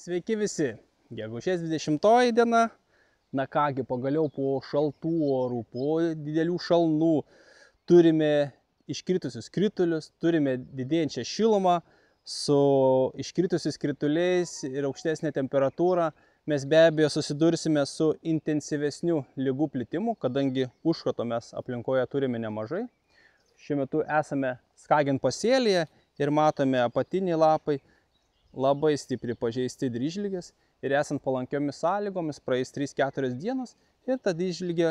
Sveiki visi, gegužės 20 diena, na kągi, pagaliau po šaltų orų, po didelių šalnų turime iškritusius kritulius, turime didėjančią šilumą, su iškritusiais krituliais ir aukštesnė temperatūra mes be abejo susidursime su intensyvesniu ligų plitimu, kadangi užkrato mes aplinkoje turime nemažai. Šiuo metu esame Skagint pasėlyje ir matome apatiniai lapai labai stipriai pažeisti dryžligės ir esant palankiomis sąlygomis praeis 3-4 dienos ir ta dryžligė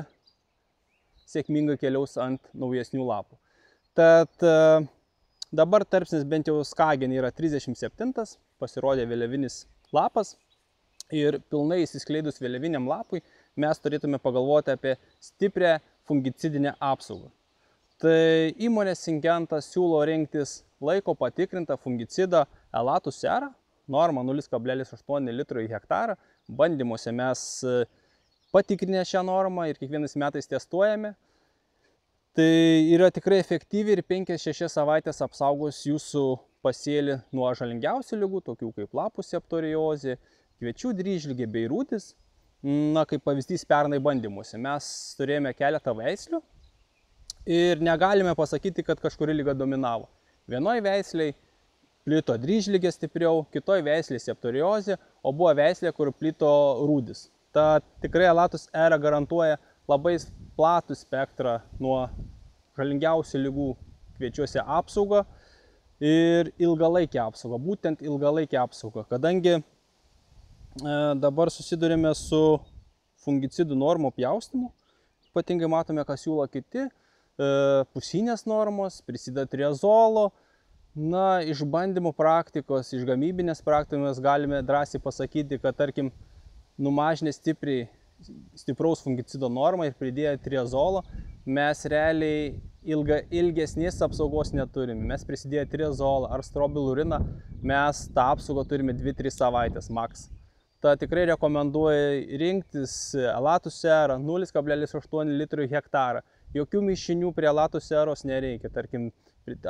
sėkmingai keliaus ant naujesnių lapų. Tad dabar tarpsnis bent jau Skagine yra 37, pasirodė vėliavinis lapas ir pilnai įsiskleidus vėliaviniam lapui mes turėtume pagalvoti apie stiprią fungicidinę apsaugą. Tai įmonės Syngentas siūlo rinktis laiko patikrintą fungicidą Elatus Sera, norma 0,8 litro į hektarą. Bandymuose mes patikrinę šią normą ir kiekvienais metais testuojame. Tai yra tikrai efektyvi ir 5-6 savaitės apsaugos jūsų pasėlį nuo žalingiausių ligų, tokių kaip lapų septoriozė, kviečių dryžligė bei rūtis. Na, kaip pavyzdys pernai bandymuose. Mes turėjome keletą veislių ir negalime pasakyti, kad kažkuri lyga dominavo. Vienoj veisliai plito dryžligė stipriau, kitoj veislė septoriozė, o buvo veislė, kur plito rūdis. Ta tikrai Elatus Sera garantuoja labai platų spektrą nuo žalingiausių ligų kviečiuose apsaugą ir ilgalaikę apsaugą, būtent ilgalaikę apsaugą, kadangi dabar susidurime su fungicidų normų pjaustymu, ypatingai matome, ką siūlo kiti, pusinės normos, prisideda triazolo. Na, iš bandymų praktikos, iš gamybinės praktikos galime drąsiai pasakyti, kad tarkim numažinę stipraus fungicido normą ir pridėję triazolo, mes realiai ilgesnės apsaugos neturime. Mes prisidėję triazolą ar strobiluriną, mes tą apsaugą turime 2-3 savaitės maks. Ta tikrai rekomenduoju rinktis Elatus Sera 0,8 litro į hektarą. Jokių mišinių prie Elatus Seros nereikia, tarkim,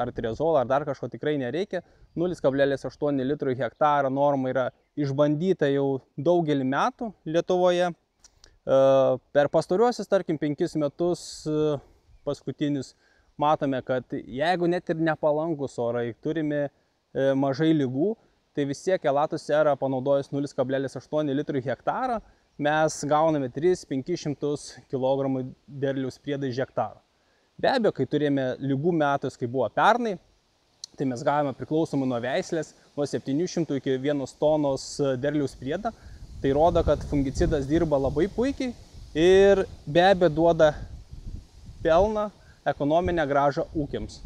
ar triazolo, ar dar kažko tikrai nereikia. 0,8 litro į hektarą norma yra išbandyta jau daugelį metų Lietuvoje. Per pastarosius, tarkim, 5 metus paskutinius matome, kad jeigu net ir nepalankus orai, turime mažai ligų, tai vis tiek Elatus Sera panaudojus 0,8 litro į hektarą, mes gauname 300-500 kg derliaus priedą iš hektaro. Be abejo, kai turėjome lygų metus, kai buvo pernai, tai mes gavome priklausomai nuo veislės nuo 700 iki 1 tonos derliaus priedą. Tai rodo, kad fungicidas dirba labai puikiai ir be abejo duoda pelną, ekonominę grąžą ūkiams.